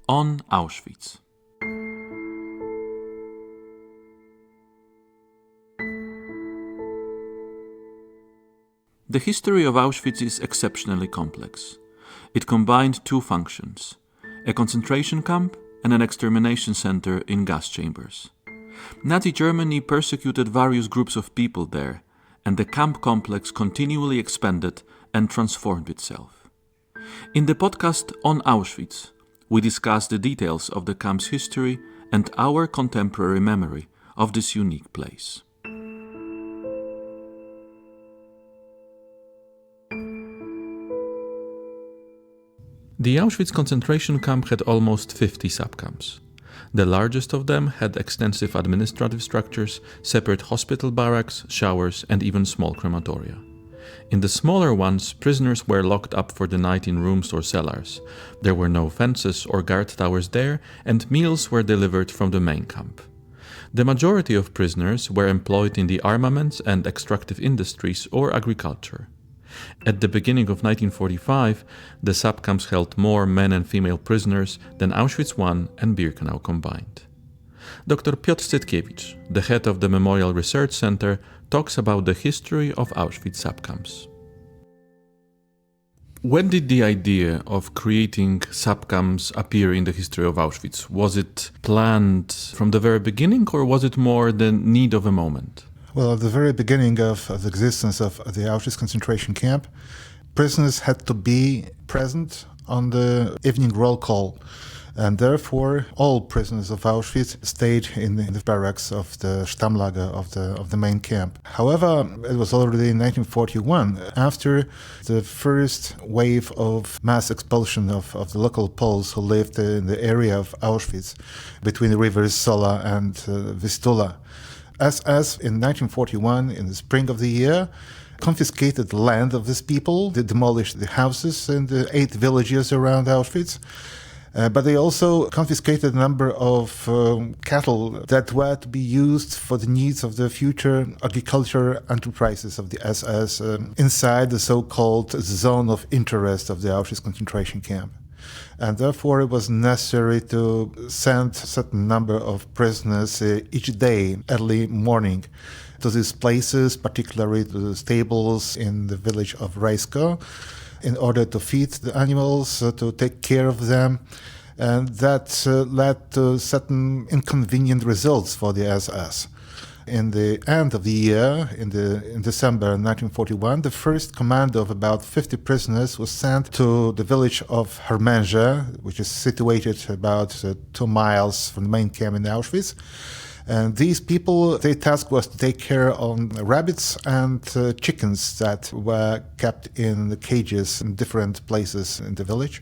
on Auschwitz. The history of Auschwitz is exceptionally complex. It combined two functions, a concentration camp and an extermination center in gas chambers. Nazi Germany persecuted various groups of people there, and the camp complex continually expanded and transformed itself. In the podcast on Auschwitz, we discuss the details of the camp's history and our contemporary memory of this unique place. The Auschwitz concentration camp had almost 50 subcamps. The largest of them had extensive administrative structures, separate hospital barracks, showers, and even small crematoria. In the smaller ones, prisoners were locked up for the night in rooms or cellars. There were no fences or guard towers there, and meals were delivered from the main camp. The majority of prisoners were employed in the armaments and extractive industries or agriculture. At the beginning of 1945, the subcamps held more men and female prisoners than Auschwitz I and Birkenau combined. Dr. Piotr Setkiewicz, the head of the Memorial Research Center, talks about the history of Auschwitz subcamps. When did the idea of creating subcamps appear in the history of Auschwitz? Was it planned from the very beginning, or was it more the need of a moment? Well, at the very beginning of the existence of the Auschwitz concentration camp, prisoners had to be present on the evening roll call, and therefore all prisoners of Auschwitz stayed in the barracks of the Stammlager of the main camp. However, it was already in 1941, after the first wave of mass expulsion of the local Poles who lived in the area of Auschwitz between the rivers Sola and Vistula. SS in 1941, in the spring of the year, confiscated the land of these people. They demolished the houses in the 8 villages around Auschwitz. But they also confiscated a number of cattle that were to be used for the needs of the future agriculture enterprises of the SS inside the so-called zone of interest of the Auschwitz concentration camp. And therefore it was necessary to send a certain number of prisoners each day, early morning, to these places, particularly to the stables in the village of Rejsko, in order to feed the animals, to take care of them. And that led to certain inconvenient results for the SS. In the end of the year, in December 1941, the first commando of about 50 prisoners was sent to the village of Hermenge, which is situated about 2 miles from the main camp in Auschwitz. And these people, their task was to take care of rabbits and chickens that were kept in the cages in different places in the village.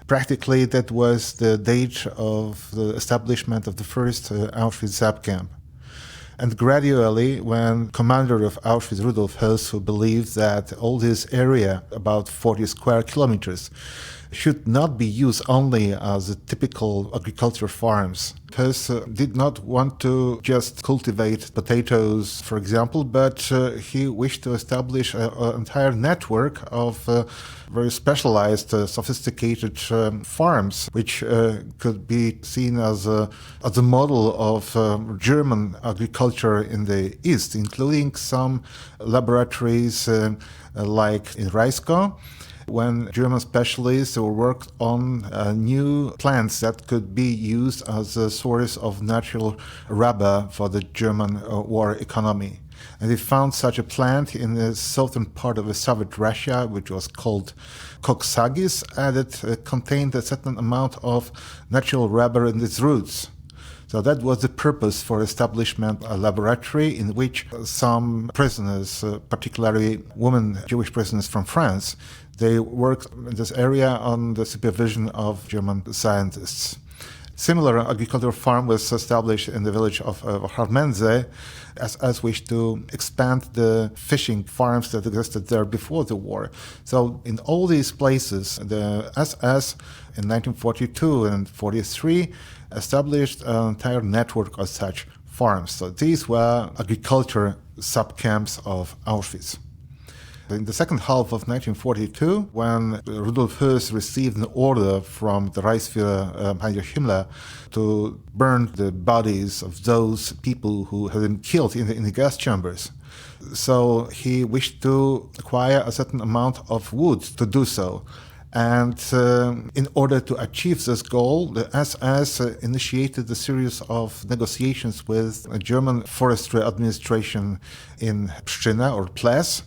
Practically, that was the date of the establishment of the first Auschwitz subcamp. And gradually, when commander of Auschwitz, Rudolf Höss, who believed that all this area, about 40 square kilometers, should not be used only as a typical agriculture farms. Höss did not want to just cultivate potatoes, for example, but he wished to establish an entire network of very specialized, sophisticated farms, which could be seen as a model of German agriculture in the East, including some laboratories like in Rejsko, when German specialists worked on new plants that could be used as a source of natural rubber for the German war economy. And they found such a plant in the southern part of the Soviet Russia, which was called Koksagis, and it contained a certain amount of natural rubber in its roots. So that was the purpose for establishment a laboratory in which some prisoners, particularly women, Jewish prisoners from France, they worked in this area on the supervision of German scientists. Similar agricultural farm was established in the village of Hermenge, as wished to expand the fishing farms that existed there before the war. So in all these places, the SS in 1942 and 43 established an entire network of such farms. So these were agriculture subcamps of Auschwitz. In the second half of 1942, when Rudolf Höss received an order from the Reichsführer Heinrich Himmler to burn the bodies of those people who had been killed in the gas chambers. So he wished to acquire a certain amount of wood to do so. And in order to achieve this goal, the SS initiated a series of negotiations with a German forestry administration in Pszczyna or Ples.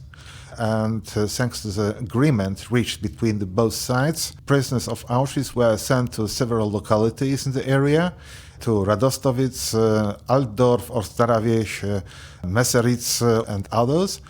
And thanks to the agreement reached between the both sides, prisoners of Auschwitz were sent to several localities in the area, to Radostowiec, Altdorf, Ostarawiec, Messeritz, and others,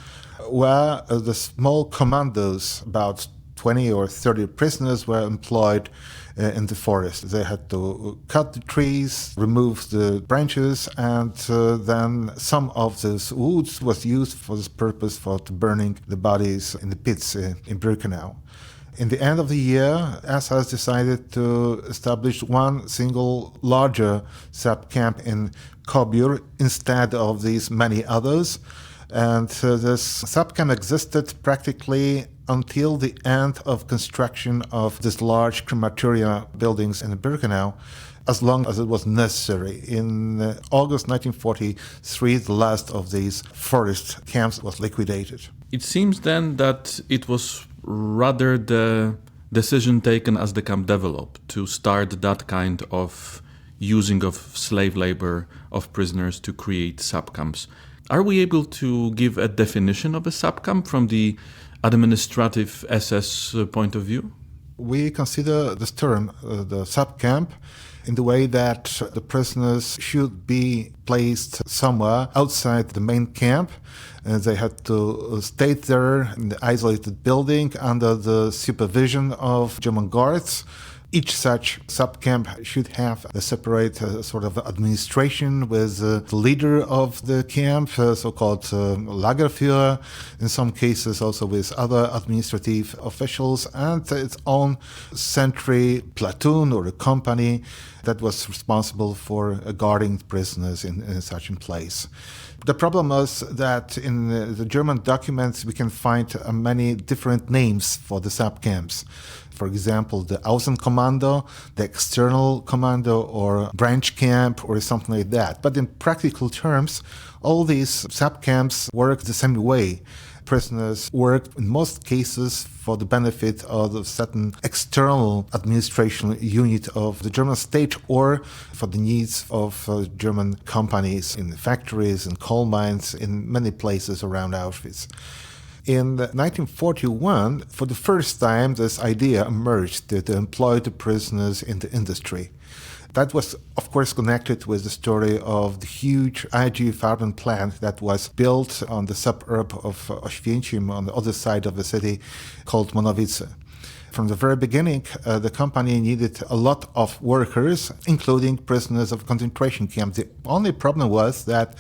where the small commandos, about 20 or 30 prisoners, were employed in the forest. They had to cut the trees, remove the branches, and then some of this wood was used for this purpose for burning the bodies in the pits in Birkenau. In the end of the year, SS decided to establish one single larger sub camp in Kobyr instead of these many others. And this sub camp existed practically until the end of construction of this large crematoria buildings in Birkenau, as long as it was necessary. In August 1943, the last of these forest camps was liquidated. It seems then that it was rather the decision taken as the camp developed to start that kind of using of slave labor of prisoners to create subcamps. Are we able to give a definition of a subcamp from the administrative SS point of view? We consider this term, the subcamp, in the way that the prisoners should be placed somewhere outside the main camp. They had to stay there in the isolated building under the supervision of German guards. Each such subcamp should have a separate sort of administration with the leader of the camp, so-called Lagerführer, in some cases also with other administrative officials, and its own sentry platoon or a company that was responsible for guarding prisoners in such a place. The problem was that in the German documents we can find many different names for the subcamps. For example, the Außenkommando, the external commando, or branch camp, or something like that. But in practical terms, all these subcamps work the same way. Prisoners worked in most cases for the benefit of a certain external administration unit of the German state or for the needs of German companies in factories and coal mines in many places around Auschwitz. In 1941, for the first time, this idea emerged to employ the prisoners in the industry. That was, of course, connected with the story of the huge IG Farben plant that was built on the suburb of Oświęcim on the other side of the city called Monowice. From the very beginning, the company needed a lot of workers, including prisoners of concentration camps. The only problem was that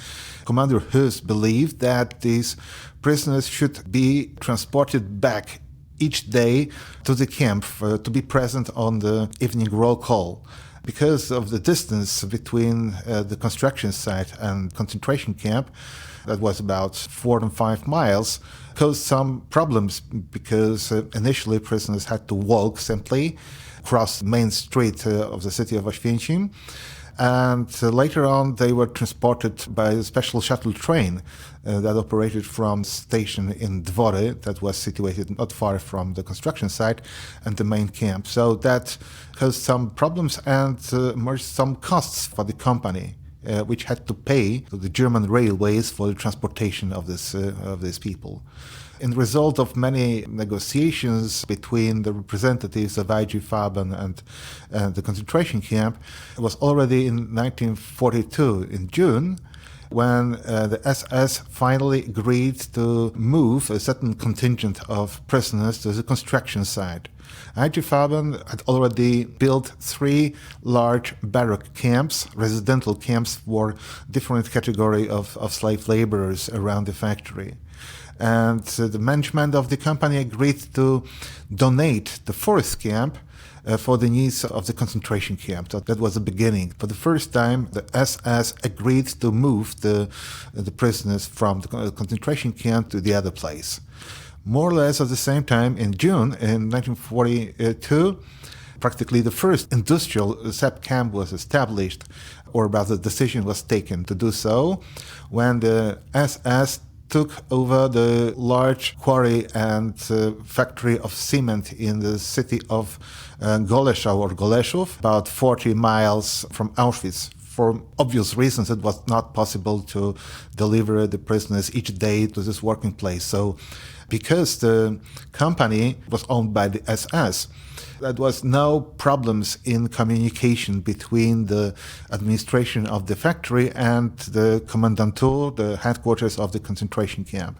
Commander Höss believed that these prisoners should be transported back each day to the camp to be present on the evening roll call. Because of the distance between the construction site and concentration camp, that was about 4 and 5 miles, caused some problems because initially prisoners had to walk simply across the main street of the city of Oświęcim. And later on, they were transported by a special shuttle train that operated from the station in Dwory, that was situated not far from the construction site and the main camp. So that caused some problems and emerged some costs for the company, which had to pay to the German railways for the transportation of these people. In the result of many negotiations between the representatives of IG Farben and the concentration camp, it was already in 1942, in June, when the SS finally agreed to move a certain contingent of prisoners to the construction site. IG Farben had already built 3 large barrack camps, residential camps for different category of slave laborers around the factory. And the management of the company agreed to donate the 4th camp for the needs of the concentration camp. So that was the beginning. For the first time, the SS agreed to move the prisoners from the concentration camp to the other place. More or less at the same time, in June in 1942, practically the first industrial SAP camp was established, or rather the decision was taken to do so, when the SS took over the large quarry and factory of cement in the city of Goleszów or Goleszów, about 40 miles from Auschwitz. For obvious reasons, it was not possible to deliver the prisoners each day to this working place. So, because the company was owned by the SS, there was no problems in communication between the administration of the factory and the Kommandantur, the headquarters of the concentration camp.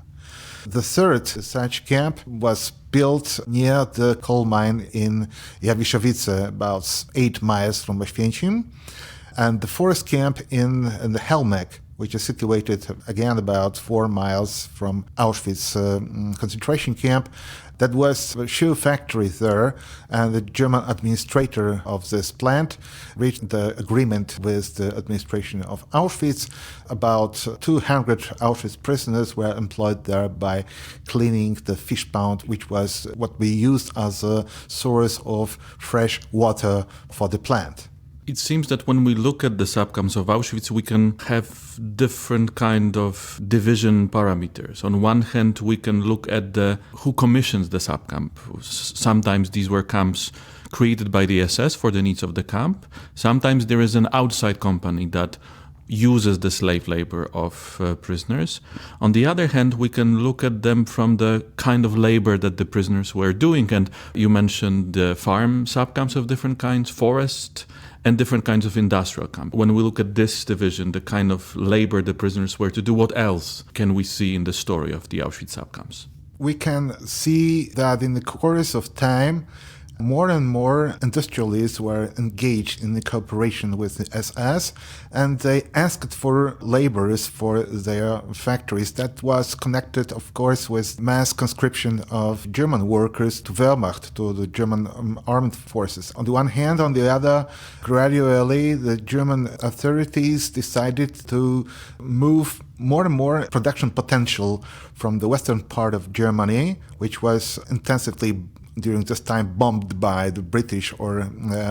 The third such camp was built near the coal mine in Jawiszowice, about 8 miles from Oświęcim, and the fourth camp in the Helmek, which is situated again about 4 miles from Auschwitz concentration camp. That was a shoe factory there, and the German administrator of this plant reached the agreement with the administration of Auschwitz. About 200 Auschwitz prisoners were employed there by cleaning the fish pond, which was what we used as a source of fresh water for the plant. It seems that when we look at the subcamps of Auschwitz, we can have different kind of division parameters. On one hand, we can look at who commissions the subcamp. Sometimes these were camps created by the SS for the needs of the camp. Sometimes there is an outside company that uses the slave labor of prisoners. On the other hand, we can look at them from the kind of labor that the prisoners were doing. And you mentioned the farm subcamps of different kinds, forest, and different kinds of industrial camp. When we look at this division, the kind of labor the prisoners were to do, what else can we see in the story of the Auschwitz subcamps? We can see that in the course of time, more and more industrialists were engaged in the cooperation with the SS, and they asked for laborers for their factories. That was connected, of course, with mass conscription of German workers to Wehrmacht, to the German armed forces. On the one hand, on the other, gradually the German authorities decided to move more and more production potential from the western part of Germany, which was intensively during this time bombed by the British or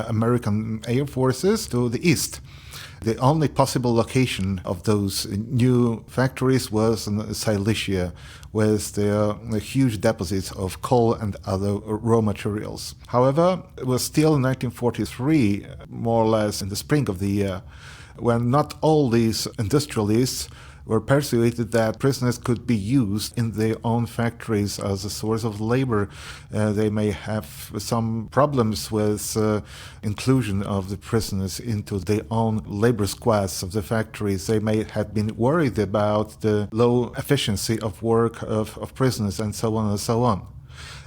American air forces, to the east. The only possible location of those new factories was in Silesia, with their huge deposits of coal and other raw materials. However, it was still in 1943, more or less in the spring of the year, when not all these industrialists were persuaded that prisoners could be used in their own factories as a source of labor. They may have some problems with inclusion of the prisoners into their own labor squads of the factories. They may have been worried about the low efficiency of work of prisoners, and so on and so on.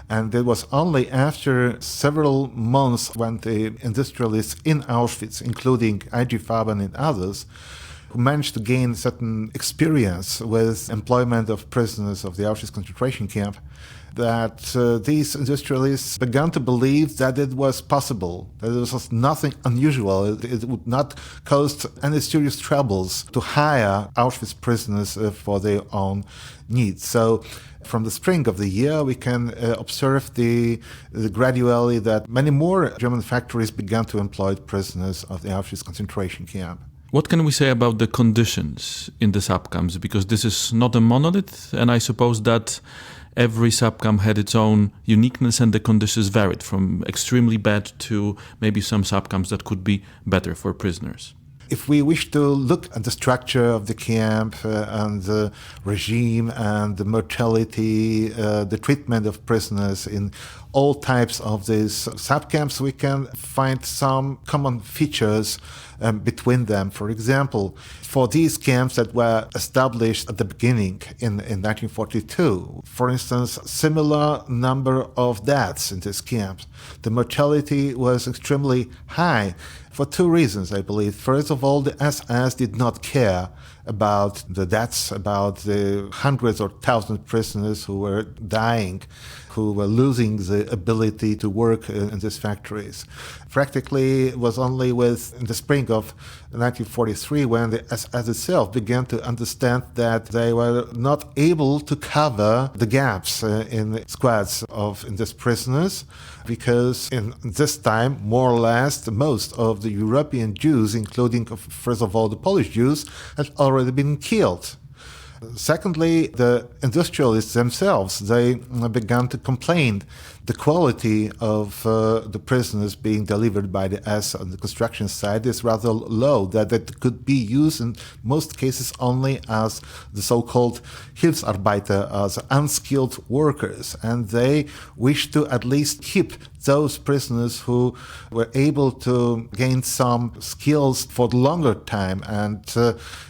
And it was only after several months when the industrialists in Auschwitz, including I.G. Farben and others, who managed to gain certain experience with employment of prisoners of the Auschwitz concentration camp, that these industrialists began to believe that it was possible, that it was nothing unusual, it would not cause any serious troubles to hire Auschwitz prisoners for their own needs. So from the spring of the year, we can observe gradually that many more German factories began to employ prisoners of the Auschwitz concentration camp. What can we say about the conditions in the subcamps? Because this is not a monolith, and I suppose that every subcamp had its own uniqueness and the conditions varied from extremely bad to maybe some subcamps that could be better for prisoners. If we wish to look at the structure of the camp and the regime and the mortality, the treatment of prisoners in all types of these subcamps, we can find some common features between them. For example, for these camps that were established at the beginning in 1942, for instance, similar number of deaths in these camps. The mortality was extremely high for two reasons, I believe. First of all, the SS did not care about the deaths, about the hundreds or thousands of prisoners who were dying, who were losing the ability to work in these factories. Practically, it was only in the spring of 1943 when the SS itself began to understand that they were not able to cover the gaps in the squads of these prisoners, because in this time, more or less, most of the European Jews, including, first of all, the Polish Jews, had already been killed. Secondly, the industrialists themselves, they began to complain the quality of the prisoners being delivered by the SS on the construction site is rather low, that it could be used in most cases only as the so-called Hilfsarbeiter, as unskilled workers, and they wished to at least keep those prisoners who were able to gain some skills for the longer time. And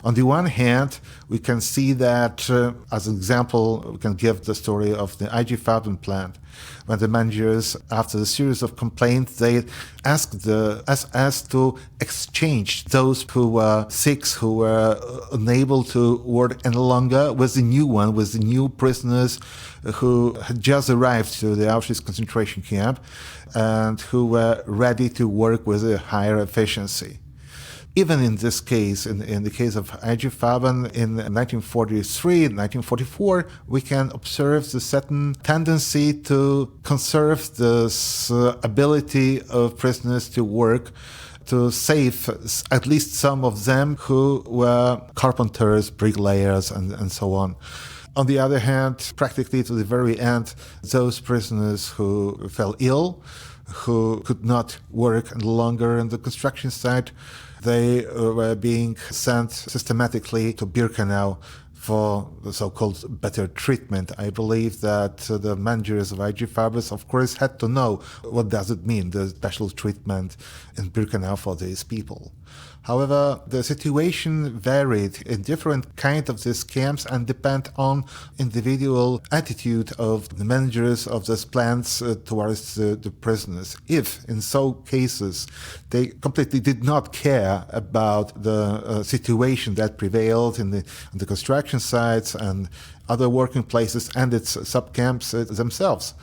on the one hand, we can see that, as an example, we can give the story of the IG Farben plant, when the managers, after a series of complaints, they asked the SS to exchange those who were sick, who were unable to work any longer, with the new prisoners who had just arrived to the Auschwitz concentration camp and who were ready to work with a higher efficiency. Even in this case, in the case of IG Farben in 1943, 1944, we can observe the certain tendency to conserve this ability of prisoners to work, to save at least some of them who were carpenters, bricklayers, and so on. On the other hand, practically to the very end, those prisoners who fell ill, who could not work any longer in the construction site, they were being sent systematically to Birkenau for the so-called better treatment. I believe that the managers of IG Farben, of course, had to know what does it mean, the special treatment in Birkenau for these people. However, the situation varied in different kinds of these camps and depend on individual attitude of the managers of these plants towards the prisoners. If, in some cases, they completely did not care about the situation that prevailed in the construction sites and other working places and its sub-camps themselves,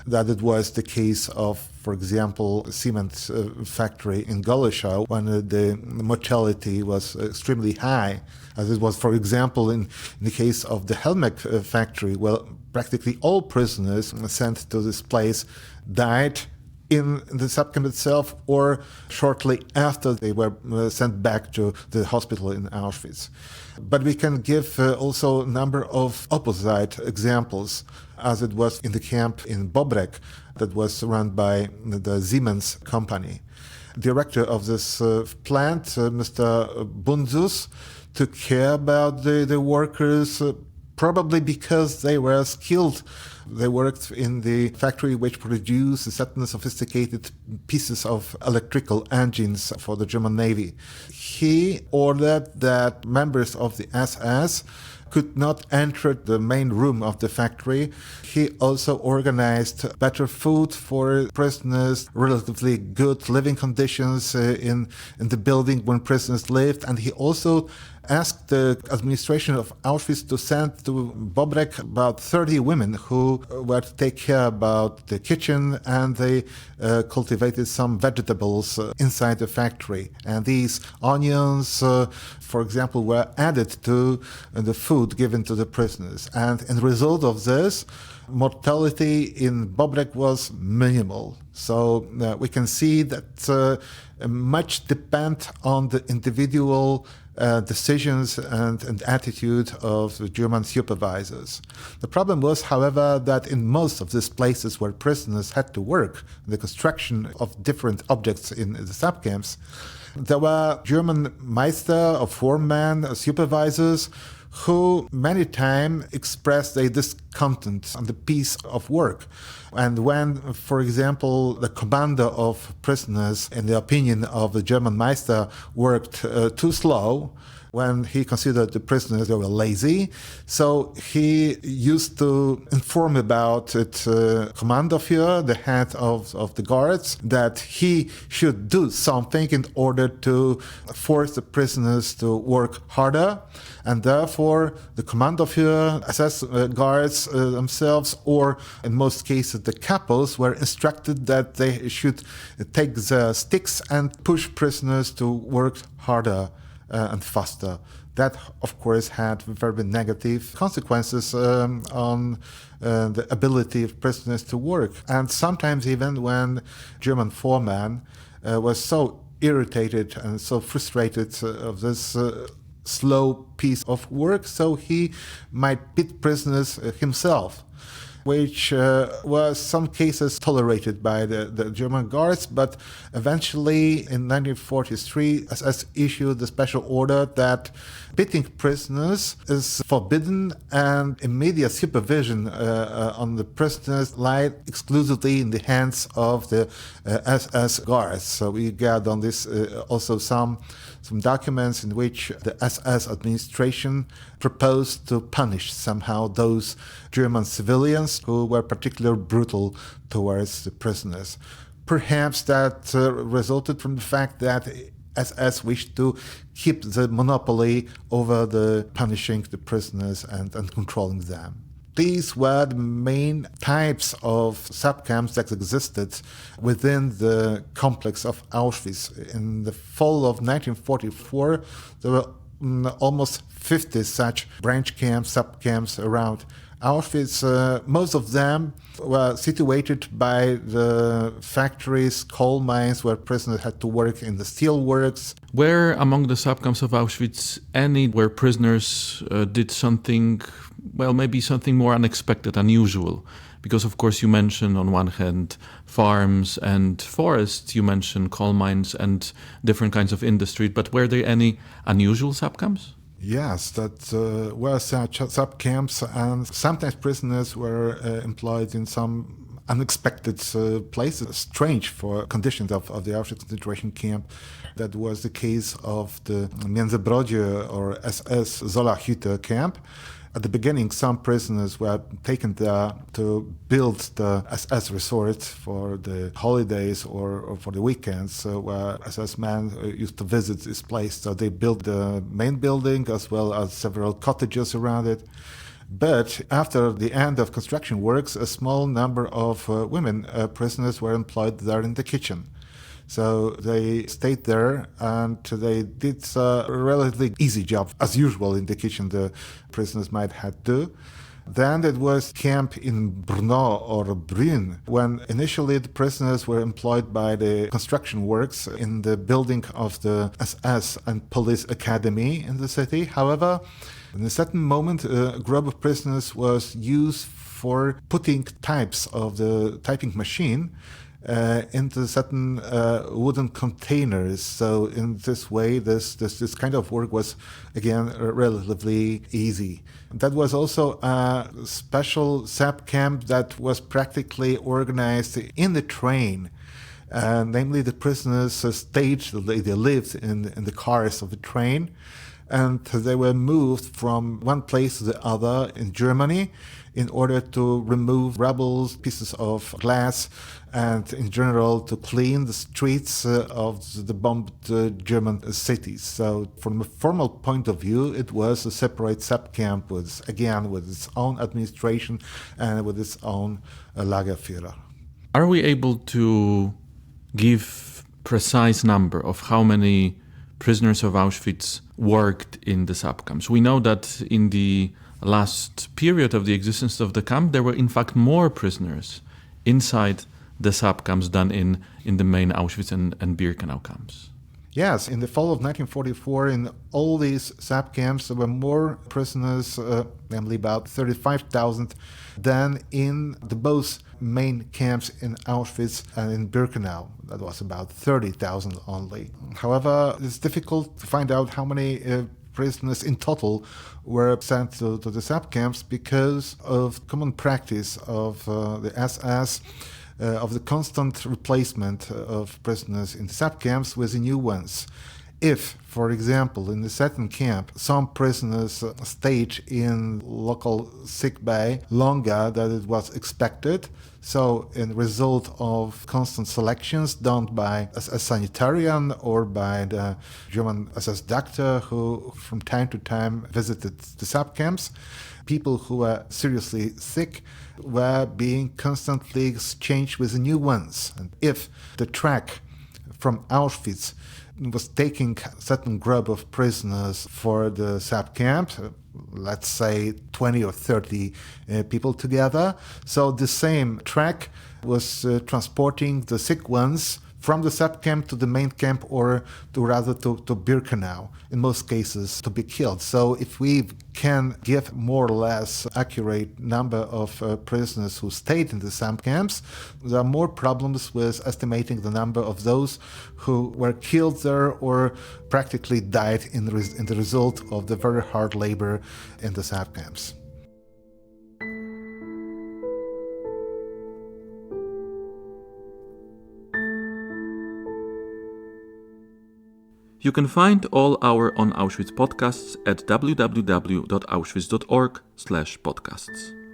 that it was the case of, for example, a cement factory in Goleschau, when the mortality was extremely high, as it was, for example, in the case of the Helmek factory. Well, practically all prisoners sent to this place died in the subcamp itself or shortly after they were sent back to the hospital in Auschwitz. But we can give also a number of opposite examples, as it was in the camp in Bobrek that was run by the Siemens company. Director of this plant, Mr. Bundzus, took care about the workers, probably because they were skilled. They worked in the factory which produced certain sophisticated pieces of electrical engines for the German Navy. He ordered that members of the SS could not enter the main room of the factory. He also organized better food for prisoners, relatively good living conditions in the building when prisoners lived, and he also asked the administration of Auschwitz to send to Bobrek about 30 women who were to take care about the kitchen, and they cultivated some vegetables inside the factory. And these onions, for example, were added to the food given to the prisoners. And in result of this, mortality in Bobrek was minimal. So we can see that much depend on the individual decisions and attitude of the German supervisors. The problem was, however, that in most of these places where prisoners had to work, the construction of different objects in the subcamps, there were German Meister or foremen, supervisors, who many times expressed their discontent on the piece of work. And when, for example, the commander of prisoners, in the opinion of the German Meister, worked too slow, when he considered the prisoners they were lazy. So he used to inform about it Kommandoführer, the head of the guards, that he should do something in order to force the prisoners to work harder. And therefore, the Kommandoführer, SS guards themselves, or in most cases the capos, were instructed that they should take the sticks and push prisoners to work harder and faster. That, of course, had very negative consequences on the ability of prisoners to work. And sometimes even when German foreman was so irritated and so frustrated of this slow piece of work, so he might beat prisoners himself, which was some cases tolerated by the German guards, but eventually in 1943 SS issued the special order that beating prisoners is forbidden and immediate supervision on the prisoners lied exclusively in the hands of the SS guards. So we got on this also some documents in which the SS administration proposed to punish somehow those German civilians who were particularly brutal towards the prisoners. Perhaps that resulted from the fact that SS wished to keep the monopoly over the punishing the prisoners and controlling them. These were the main types of subcamps that existed within the complex of Auschwitz. In the fall of 1944, there were almost 50 such branch camps, subcamps around Auschwitz. Most of them were situated by the factories, coal mines, where prisoners had to work in the steel works. Were among the subcamps of Auschwitz any where prisoners did something, well, maybe something more unexpected, unusual? Because, of course, you mentioned on one hand farms and forests, you mentioned coal mines and different kinds of industry, but were there any unusual subcamps? Yes, that were such subcamps, and sometimes prisoners were employed in some unexpected places, strange for conditions of the Auschwitz concentration camp. That was the case of the Międzybrodzie or SS Zollahütte camp. At the beginning, some prisoners were taken there to build the SS resort for the holidays or for the weekends, where SS men used to visit this place. So they built the main building as well as several cottages around it. But after the end of construction works, a small number of women prisoners were employed there in the kitchen. So they stayed there and they did a relatively easy job, as usual in the kitchen the prisoners might have to. Then it was camp in Brno or Brünn, when initially the prisoners were employed by the construction works in the building of the SS and police academy in the city. However, in a certain moment, a group of prisoners was used for putting types of the typing machine into certain wooden containers. So in this way, this kind of work was, again, relatively easy. That was also a special sub-camp that was practically organized in the train. Namely, the prisoners stayed, they lived in the cars of the train, and they were moved from one place to the other in Germany in order to remove rubble, pieces of glass, and in general to clean the streets of the bombed German cities. So from a formal point of view, it was a separate sub-camp with its own administration and with its own Lagerführer. Are we able to give precise number of how many prisoners of Auschwitz worked in the sub-camps? We know that in the last period of the existence of the camp, there were in fact more prisoners inside the sub-camps than in the main Auschwitz and Birkenau camps. Yes, in the fall of 1944, in all these sub-camps, there were more prisoners, namely about 35,000, than in the both main camps in Auschwitz and in Birkenau. That was about 30,000 only. However, it's difficult to find out how many prisoners in total were sent to the sub-camps because of common practice of the SS, of the constant replacement of prisoners in the sub-camps with the new ones. If, for example, in the second camp, some prisoners stayed in local sick bay longer than it was expected, so in result of constant selections done by a sanitarian or by the German SS doctor who from time to time visited the subcamps, people who were seriously sick were being constantly exchanged with new ones. And if the track from Auschwitz was taking a certain group of prisoners for the subcamp, let's say 20 or 30 people together, so the same track was transporting the sick ones from the subcamp to the main camp, or to Birkenau, in most cases to be killed. So if we can give more or less accurate number of prisoners who stayed in the subcamps, there are more problems with estimating the number of those who were killed there or practically died in the result of the very hard labor in the subcamps. You can find all our On Auschwitz podcasts at www.auschwitz.org/podcasts.